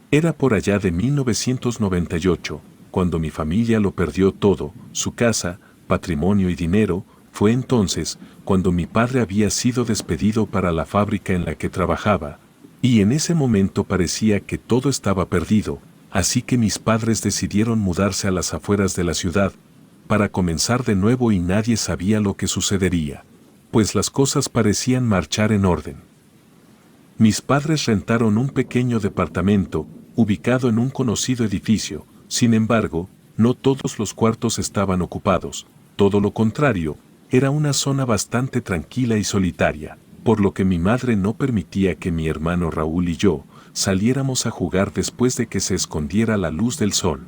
Era por allá de 1998, cuando mi familia lo perdió todo, su casa, patrimonio y dinero. Fue entonces cuando mi padre había sido despedido para la fábrica en la que trabajaba, y en ese momento parecía que todo estaba perdido, así que mis padres decidieron mudarse a las afueras de la ciudad, para comenzar de nuevo y nadie sabía lo que sucedería, pues las cosas parecían marchar en orden. Mis padres rentaron un pequeño departamento, ubicado en un conocido edificio. Sin embargo, no todos los cuartos estaban ocupados, todo lo contrario, era una zona bastante tranquila y solitaria, por lo que mi madre no permitía que mi hermano Raúl y yo saliéramos a jugar después de que se escondiera la luz del sol.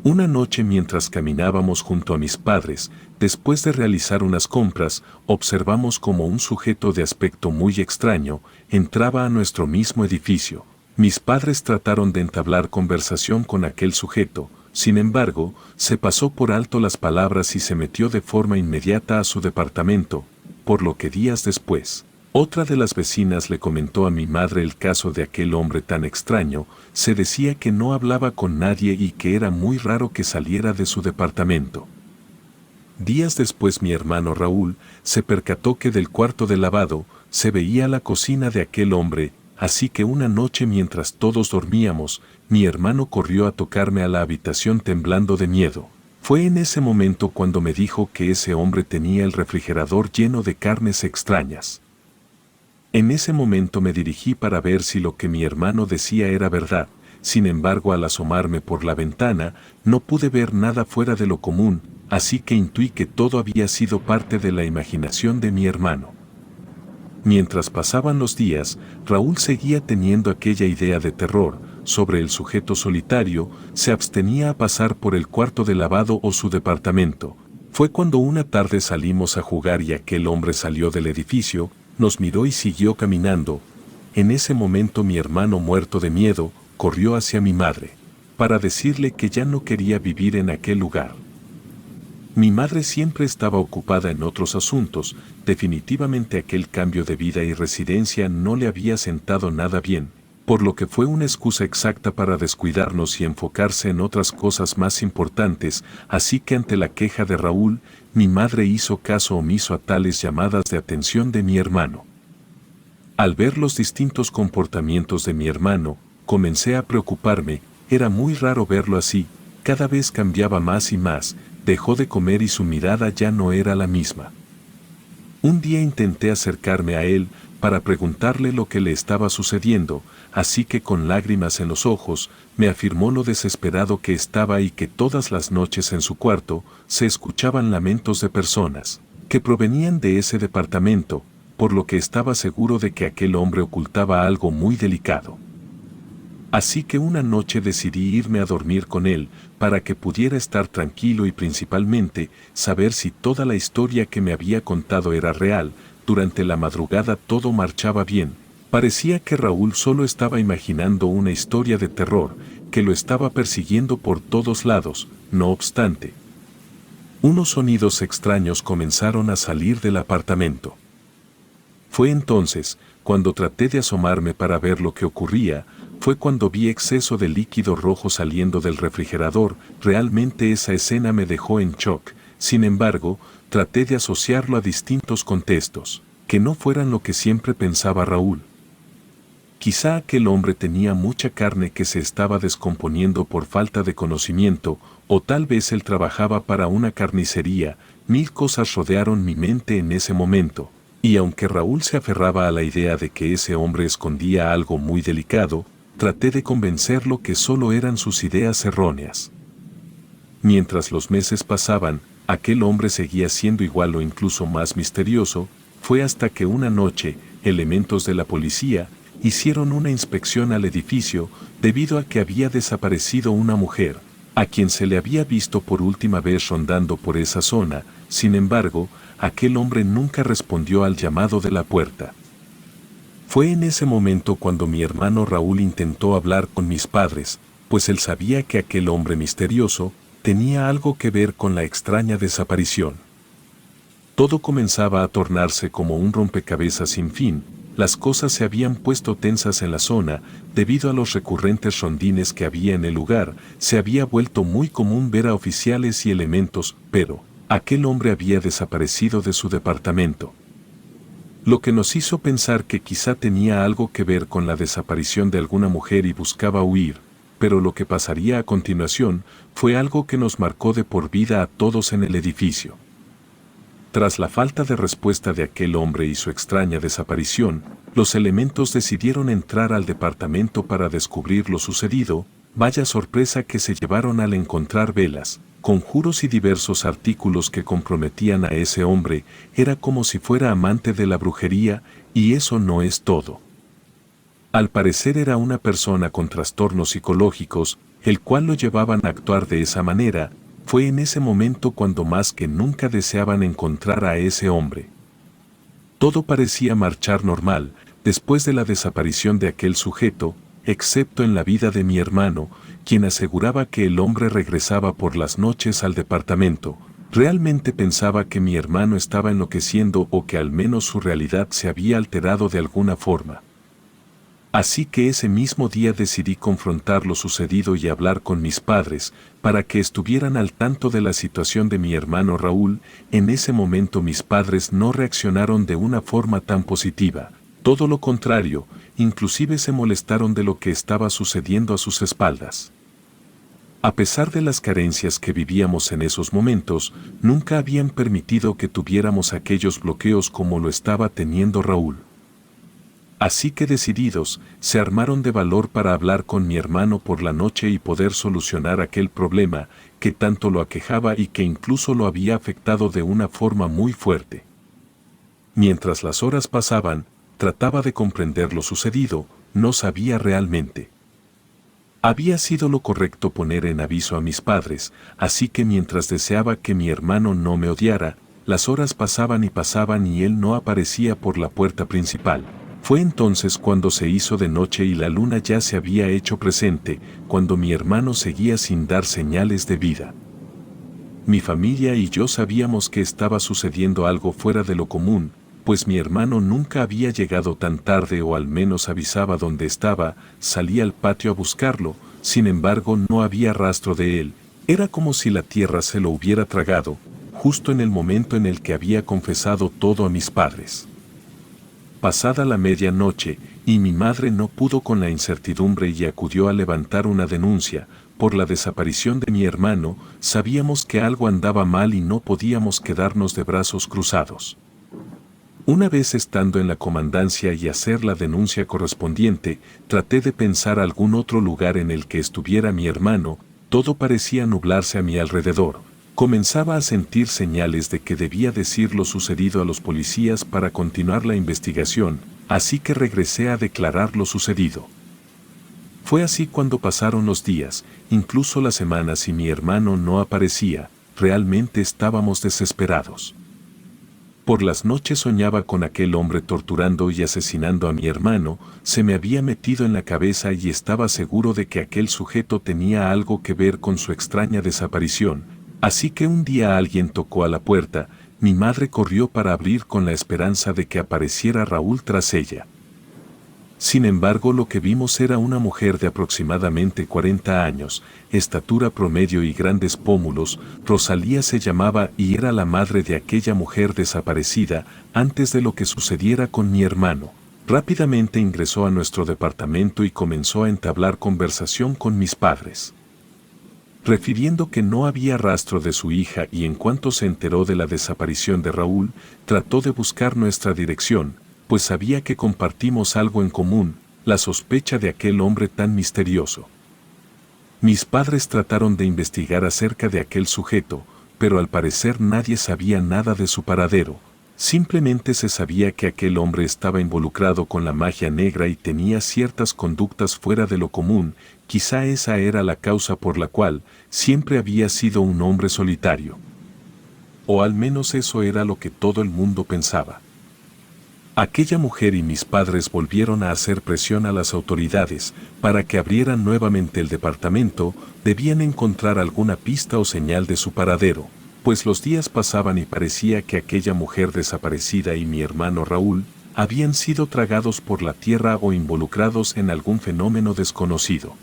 Una noche mientras caminábamos junto a mis padres, después de realizar unas compras, observamos como un sujeto de aspecto muy extraño entraba a nuestro mismo edificio. Mis padres trataron de entablar conversación con aquel sujeto, sin embargo, se pasó por alto las palabras y se metió de forma inmediata a su departamento, por lo que días después, otra de las vecinas le comentó a mi madre el caso de aquel hombre tan extraño. Se decía que no hablaba con nadie y que era muy raro que saliera de su departamento. Días después mi hermano Raúl se percató que del cuarto de lavado se veía la cocina de aquel hombre, así que una noche mientras todos dormíamos, mi hermano corrió a tocarme a la habitación temblando de miedo. Fue en ese momento cuando me dijo que ese hombre tenía el refrigerador lleno de carnes extrañas. En ese momento me dirigí para ver si lo que mi hermano decía era verdad. Sin embargo, al asomarme por la ventana, no pude ver nada fuera de lo común, así que intuí que todo había sido parte de la imaginación de mi hermano. Mientras pasaban los días, Raúl seguía teniendo aquella idea de terror sobre el sujeto solitario. Se abstenía a pasar por el cuarto de lavado o su departamento. Fue cuando una tarde salimos a jugar y aquel hombre salió del edificio, nos miró y siguió caminando. En ese momento mi hermano, muerto de miedo, corrió hacia mi madre, para decirle que ya no quería vivir en aquel lugar. Mi madre siempre estaba ocupada en otros asuntos. Definitivamente aquel cambio de vida y residencia no le había sentado nada bien, por lo que fue una excusa exacta para descuidarnos y enfocarse en otras cosas más importantes. Así que ante la queja de Raúl, mi madre hizo caso omiso a tales llamadas de atención de mi hermano. Al ver los distintos comportamientos de mi hermano, comencé a preocuparme. Era muy raro verlo así, cada vez cambiaba más y más, dejó de comer y su mirada ya no era la misma. Un día intenté acercarme a él para preguntarle lo que le estaba sucediendo, así que con lágrimas en los ojos, me afirmó lo desesperado que estaba y que todas las noches en su cuarto se escuchaban lamentos de personas que provenían de ese departamento, por lo que estaba seguro de que aquel hombre ocultaba algo muy delicado. Así que una noche decidí irme a dormir con él, para que pudiera estar tranquilo y principalmente saber si toda la historia que me había contado era real. Durante la madrugada todo marchaba bien. Parecía que Raúl solo estaba imaginando una historia de terror, que lo estaba persiguiendo por todos lados. No obstante, unos sonidos extraños comenzaron a salir del apartamento. Fue entonces, cuando traté de asomarme para ver lo que ocurría. Fue cuando vi exceso de líquido rojo saliendo del refrigerador. Realmente esa escena me dejó en shock. Sin embargo, traté de asociarlo a distintos contextos, que no fueran lo que siempre pensaba Raúl. Quizá aquel hombre tenía mucha carne que se estaba descomponiendo por falta de conocimiento, o tal vez él trabajaba para una carnicería. Mil cosas rodearon mi mente en ese momento, y aunque Raúl se aferraba a la idea de que ese hombre escondía algo muy delicado, traté de convencerlo que solo eran sus ideas erróneas. Mientras los meses pasaban, aquel hombre seguía siendo igual o incluso más misterioso. Fue hasta que una noche, elementos de la policía hicieron una inspección al edificio debido a que había desaparecido una mujer, a quien se le había visto por última vez rondando por esa zona. Sin embargo, aquel hombre nunca respondió al llamado de la puerta. Fue en ese momento cuando mi hermano Raúl intentó hablar con mis padres, pues él sabía que aquel hombre misterioso tenía algo que ver con la extraña desaparición. Todo comenzaba a tornarse como un rompecabezas sin fin. Las cosas se habían puesto tensas en la zona, debido a los recurrentes rondines que había en el lugar. Se había vuelto muy común ver a oficiales y elementos, pero aquel hombre había desaparecido de su departamento. Lo que nos hizo pensar que quizá tenía algo que ver con la desaparición de alguna mujer y buscaba huir, pero lo que pasaría a continuación fue algo que nos marcó de por vida a todos en el edificio. Tras la falta de respuesta de aquel hombre y su extraña desaparición, los elementos decidieron entrar al departamento para descubrir lo sucedido. Vaya sorpresa que se llevaron al encontrar velas, conjuros y diversos artículos que comprometían a ese hombre. Era como si fuera amante de la brujería, y eso no es todo. Al parecer era una persona con trastornos psicológicos, el cual lo llevaban a actuar de esa manera. Fue en ese momento cuando más que nunca deseaban encontrar a ese hombre. Todo parecía marchar normal, después de la desaparición de aquel sujeto, excepto en la vida de mi hermano, quien aseguraba que el hombre regresaba por las noches al departamento. Realmente pensaba que mi hermano estaba enloqueciendo o que al menos su realidad se había alterado de alguna forma. Así que ese mismo día decidí confrontar lo sucedido y hablar con mis padres, para que estuvieran al tanto de la situación de mi hermano Raúl. En ese momento mis padres no reaccionaron de una forma tan positiva, todo lo contrario, inclusive se molestaron de lo que estaba sucediendo a sus espaldas. A pesar de las carencias que vivíamos en esos momentos, nunca habían permitido que tuviéramos aquellos bloqueos como lo estaba teniendo Raúl. Así que decididos, se armaron de valor para hablar con mi hermano por la noche y poder solucionar aquel problema que tanto lo aquejaba y que incluso lo había afectado de una forma muy fuerte. Mientras las horas pasaban, trataba de comprender lo sucedido. No sabía realmente. Había sido lo correcto poner en aviso a mis padres, así que mientras deseaba que mi hermano no me odiara, las horas pasaban y él no aparecía por la puerta principal. Fue entonces cuando se hizo de noche y la luna ya se había hecho presente, cuando mi hermano seguía sin dar señales de vida. Mi familia y yo sabíamos que estaba sucediendo algo fuera de lo común, pues mi hermano nunca había llegado tan tarde o al menos avisaba dónde estaba. Salí al patio a buscarlo, sin embargo no había rastro de él. Era como si la tierra se lo hubiera tragado, justo en el momento en el que había confesado todo a mis padres. Pasada la medianoche, y mi madre no pudo con la incertidumbre y acudió a levantar una denuncia por la desaparición de mi hermano. Sabíamos que algo andaba mal y no podíamos quedarnos de brazos cruzados. Una vez estando en la comandancia y hacer la denuncia correspondiente, traté de pensar algún otro lugar en el que estuviera mi hermano. Todo parecía nublarse a mi alrededor. Comenzaba a sentir señales de que debía decir lo sucedido a los policías para continuar la investigación, así que regresé a declarar lo sucedido. Fue así cuando pasaron los días, incluso las semanas, y mi hermano no aparecía. Realmente estábamos desesperados. Por las noches soñaba con aquel hombre torturando y asesinando a mi hermano. Se me había metido en la cabeza y estaba seguro de que aquel sujeto tenía algo que ver con su extraña desaparición. Así que un día alguien tocó a la puerta. Mi madre corrió para abrir con la esperanza de que apareciera Raúl tras ella. Sin embargo, lo que vimos era una mujer de aproximadamente 40 años, estatura promedio y grandes pómulos. Rosalía se llamaba y era la madre de aquella mujer desaparecida. Antes de lo que sucediera con mi hermano, rápidamente ingresó a nuestro departamento y comenzó a entablar conversación con mis padres, refiriendo que no había rastro de su hija, y en cuanto se enteró de la desaparición de Raúl, trató de buscar nuestra dirección, pues sabía que compartimos algo en común, la sospecha de aquel hombre tan misterioso. Mis padres trataron de investigar acerca de aquel sujeto, pero al parecer nadie sabía nada de su paradero. Simplemente se sabía que aquel hombre estaba involucrado con la magia negra y tenía ciertas conductas fuera de lo común. Quizá esa era la causa por la cual siempre había sido un hombre solitario. O al menos eso era lo que todo el mundo pensaba. Aquella mujer y mis padres volvieron a hacer presión a las autoridades para que abrieran nuevamente el departamento. Debían encontrar alguna pista o señal de su paradero, pues los días pasaban y parecía que aquella mujer desaparecida y mi hermano Raúl habían sido tragados por la tierra o involucrados en algún fenómeno desconocido.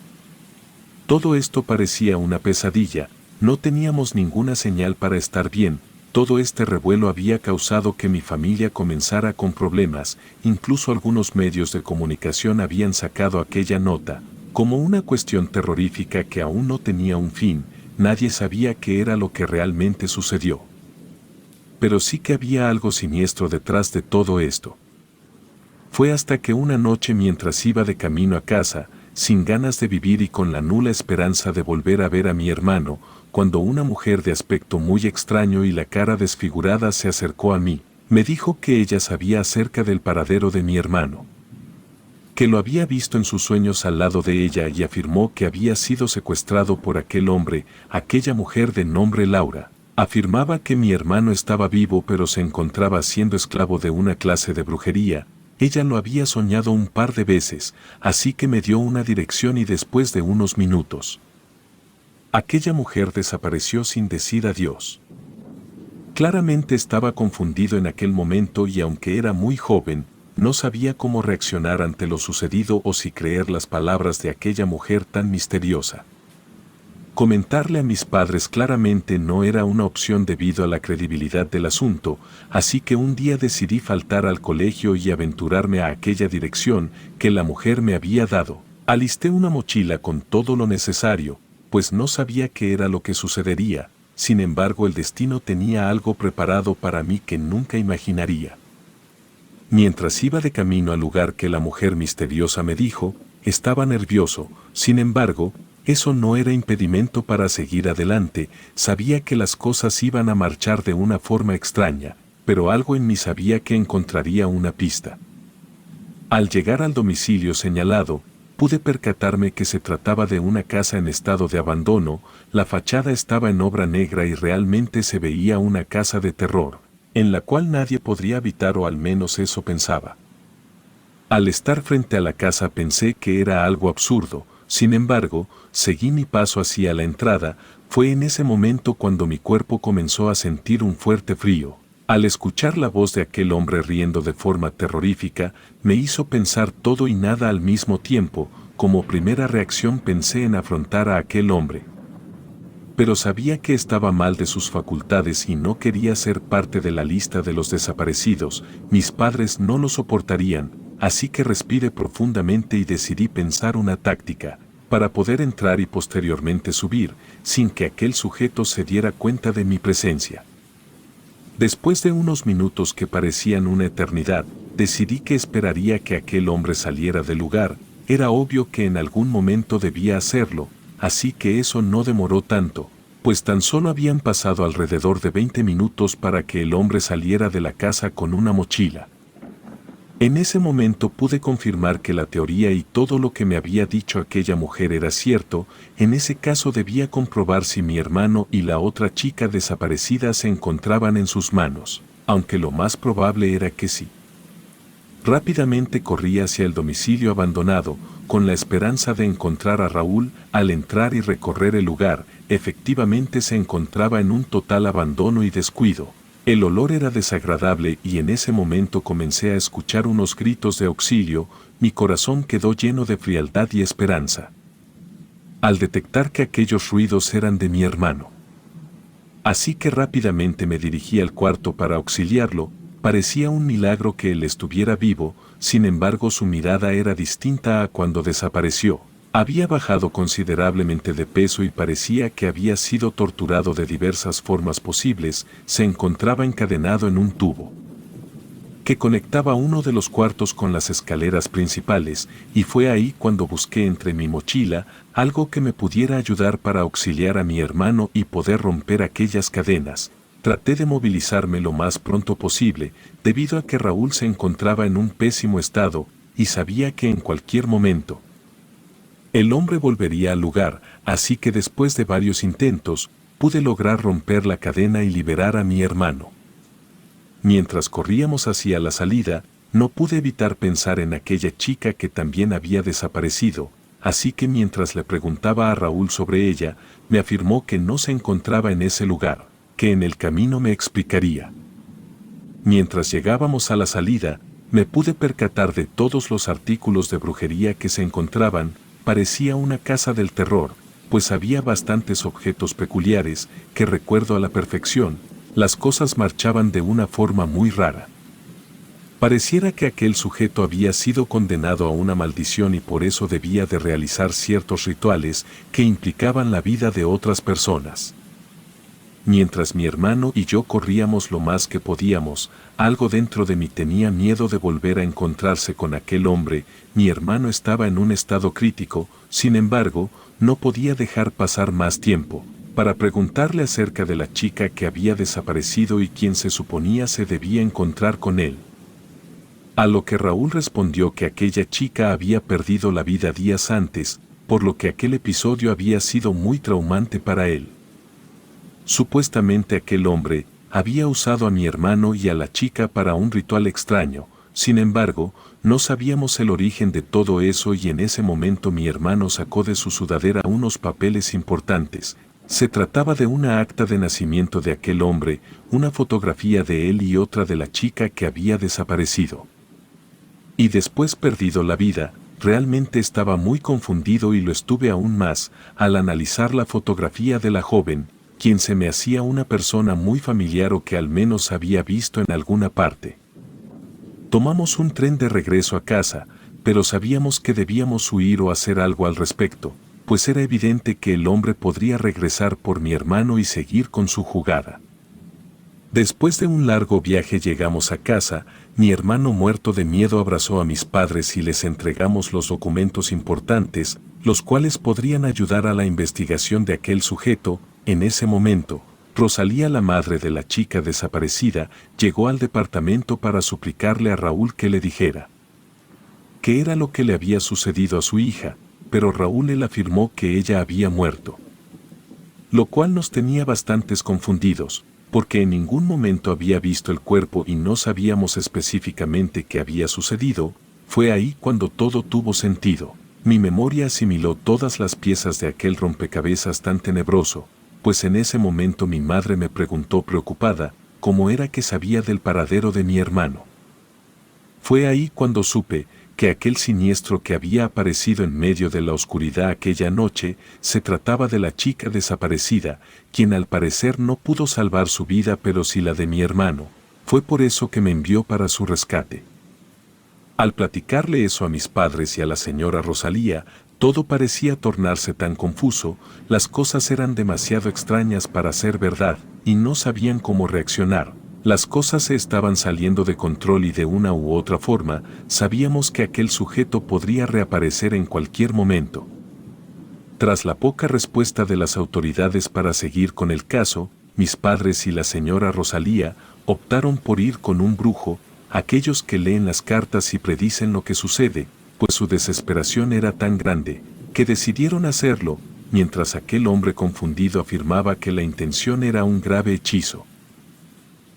Todo esto parecía una pesadilla, no teníamos ninguna señal para estar bien, todo este revuelo había causado que mi familia comenzara con problemas, incluso algunos medios de comunicación habían sacado aquella nota, como una cuestión terrorífica que aún no tenía un fin, nadie sabía qué era lo que realmente sucedió. Pero sí que había algo siniestro detrás de todo esto. Fue hasta que una noche mientras iba de camino a casa, sin ganas de vivir y con la nula esperanza de volver a ver a mi hermano, cuando una mujer de aspecto muy extraño y la cara desfigurada se acercó a mí, me dijo que ella sabía acerca del paradero de mi hermano, que lo había visto en sus sueños al lado de ella y afirmó que había sido secuestrado por aquel hombre, aquella mujer de nombre Laura. Afirmaba que mi hermano estaba vivo pero se encontraba siendo esclavo de una clase de brujería. Ella lo había soñado un par de veces, así que me dio una dirección y después de unos minutos, aquella mujer desapareció sin decir adiós. Claramente estaba confundido en aquel momento y aunque era muy joven, no sabía cómo reaccionar ante lo sucedido o si creer las palabras de aquella mujer tan misteriosa. Comentarle a mis padres claramente no era una opción debido a la credibilidad del asunto, así que un día decidí faltar al colegio y aventurarme a aquella dirección que la mujer me había dado. Alisté una mochila con todo lo necesario, pues no sabía qué era lo que sucedería, sin embargo el destino tenía algo preparado para mí que nunca imaginaría. Mientras iba de camino al lugar que la mujer misteriosa me dijo, estaba nervioso, sin embargo, eso no era impedimento para seguir adelante, sabía que las cosas iban a marchar de una forma extraña, pero algo en mí sabía que encontraría una pista. Al llegar al domicilio señalado, pude percatarme que se trataba de una casa en estado de abandono, la fachada estaba en obra negra y realmente se veía una casa de terror, en la cual nadie podría habitar o al menos eso pensaba. Al estar frente a la casa pensé que era algo absurdo, sin embargo, seguí mi paso hacia la entrada, fue en ese momento cuando mi cuerpo comenzó a sentir un fuerte frío. Al escuchar la voz de aquel hombre riendo de forma terrorífica, me hizo pensar todo y nada al mismo tiempo, como primera reacción pensé en afrontar a aquel hombre. Pero sabía que estaba mal de sus facultades y no quería ser parte de la lista de los desaparecidos, mis padres no lo soportarían, así que respiré profundamente y decidí pensar una táctica, para poder entrar y posteriormente subir, sin que aquel sujeto se diera cuenta de mi presencia. Después de unos minutos que parecían una eternidad, decidí que esperaría que aquel hombre saliera del lugar, era obvio que en algún momento debía hacerlo, así que eso no demoró tanto, pues tan solo habían pasado alrededor de 20 minutos para que el hombre saliera de la casa con una mochila. En ese momento pude confirmar que la teoría y todo lo que me había dicho aquella mujer era cierto, en ese caso debía comprobar si mi hermano y la otra chica desaparecida se encontraban en sus manos, aunque lo más probable era que sí. Rápidamente corrí hacia el domicilio abandonado, con la esperanza de encontrar a Raúl. Al entrar y recorrer el lugar, efectivamente se encontraba en un total abandono y descuido. El olor era desagradable y en ese momento comencé a escuchar unos gritos de auxilio, mi corazón quedó lleno de frialdad y esperanza. Al detectar que aquellos ruidos eran de mi hermano. Así que rápidamente me dirigí al cuarto para auxiliarlo, parecía un milagro que él estuviera vivo, sin embargo su mirada era distinta a cuando desapareció. Había bajado considerablemente de peso y parecía que había sido torturado de diversas formas posibles, se encontraba encadenado en un tubo que conectaba uno de los cuartos con las escaleras principales, y fue ahí cuando busqué entre mi mochila algo que me pudiera ayudar para auxiliar a mi hermano y poder romper aquellas cadenas. Traté de movilizarme lo más pronto posible, debido a que Raúl se encontraba en un pésimo estado, y sabía que en cualquier momento el hombre volvería al lugar, así que después de varios intentos, pude lograr romper la cadena y liberar a mi hermano. Mientras corríamos hacia la salida, no pude evitar pensar en aquella chica que también había desaparecido, así que mientras le preguntaba a Raúl sobre ella, me afirmó que no se encontraba en ese lugar, que en el camino me explicaría. Mientras llegábamos a la salida, Me pude percatar de todos los artículos de brujería que se encontraban. Parecía una casa del terror, pues había bastantes objetos peculiares que recuerdo a la perfección. Las cosas marchaban de una forma muy rara. Pareciera que aquel sujeto había sido condenado a una maldición y por eso debía de realizar ciertos rituales que implicaban la vida de otras personas. Mientras mi hermano y yo corríamos lo más que podíamos, algo dentro de mí tenía miedo de volver a encontrarse con aquel hombre. Mi hermano estaba en un estado crítico, sin embargo, no podía dejar pasar más tiempo para preguntarle acerca de la chica que había desaparecido y quien se suponía se debía encontrar con él. A lo que Raúl respondió que aquella chica había perdido la vida días antes, por lo que aquel episodio había sido muy traumante para él. Supuestamente aquel hombre había usado a mi hermano y a la chica para un ritual extraño. Sin embargo, no sabíamos el origen de todo eso y en ese momento mi hermano sacó de su sudadera unos papeles importantes. Se trataba de una acta de nacimiento de aquel hombre, una fotografía de él y otra de la chica que había desaparecido. Y después perdido la vida. Realmente estaba muy confundido y lo estuve aún más al analizar la fotografía de la joven, quien se me hacía una persona muy familiar o que al menos había visto en alguna parte. Tomamos un tren de regreso a casa, pero sabíamos que debíamos huir o hacer algo al respecto, pues era evidente que el hombre podría regresar por mi hermano y seguir con su jugada. Después de un largo viaje llegamos a casa. Mi hermano muerto de miedo abrazó a mis padres y les entregamos los documentos importantes, los cuales podrían ayudar a la investigación de aquel sujeto. En ese momento, Rosalía, la madre de la chica desaparecida, llegó al departamento para suplicarle a Raúl que le dijera qué era lo que le había sucedido a su hija, pero Raúl le afirmó que ella había muerto. Lo cual nos tenía bastantes confundidos, porque en ningún momento había visto el cuerpo y no sabíamos específicamente qué había sucedido. Fue ahí cuando todo tuvo sentido. Mi memoria asimiló todas las piezas de aquel rompecabezas tan tenebroso, pues en ese momento mi madre me preguntó preocupada cómo era que sabía del paradero de mi hermano. Fue ahí cuando supe que aquel siniestro que había aparecido en medio de la oscuridad aquella noche se trataba de la chica desaparecida, quien al parecer no pudo salvar su vida pero sí la de mi hermano. Fue por eso que me envió para su rescate. Al platicarle eso a mis padres y a la señora Rosalía, todo parecía tornarse tan confuso. Las cosas eran demasiado extrañas para ser verdad, y no sabían cómo reaccionar. Las cosas se estaban saliendo de control y de una u otra forma, sabíamos que aquel sujeto podría reaparecer en cualquier momento. Tras la poca respuesta de las autoridades para seguir con el caso, mis padres y la señora Rosalía optaron por ir con un brujo, aquellos que leen las cartas y predicen lo que sucede, pues su desesperación era tan grande, que decidieron hacerlo, mientras aquel hombre confundido afirmaba que la intención era un grave hechizo.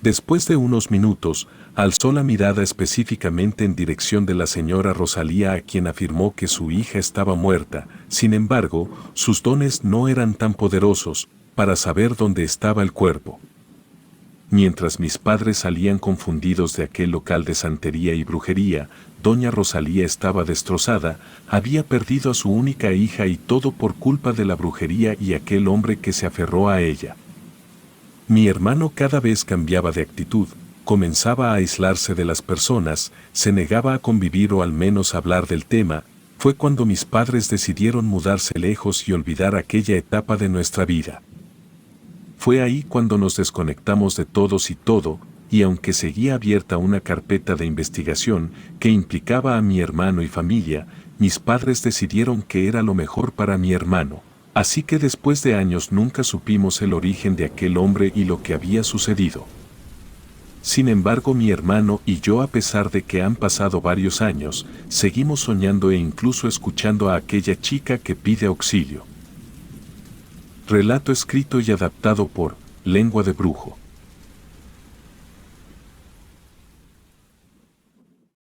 Después de unos minutos, alzó la mirada específicamente en dirección de la señora Rosalía, a quien afirmó que su hija estaba muerta. Sin embargo, sus dones no eran tan poderosos para saber dónde estaba el cuerpo. Mientras mis padres salían confundidos de aquel local de santería y brujería, doña Rosalía estaba destrozada, había perdido a su única hija y todo por culpa de la brujería y aquel hombre que se aferró a ella. Mi hermano cada vez cambiaba de actitud, comenzaba a aislarse de las personas, se negaba a convivir o al menos hablar del tema. Fue cuando mis padres decidieron mudarse lejos y olvidar aquella etapa de nuestra vida. Fue ahí cuando nos desconectamos de todos y todo, y aunque seguía abierta una carpeta de investigación que implicaba a mi hermano y familia, mis padres decidieron que era lo mejor para mi hermano. Así que después de años nunca supimos el origen de aquel hombre y lo que había sucedido. Sin embargo, mi hermano y yo, a pesar de que han pasado varios años, seguimos soñando e incluso escuchando a aquella chica que pide auxilio. Relato escrito y adaptado por Lengua de Brujo.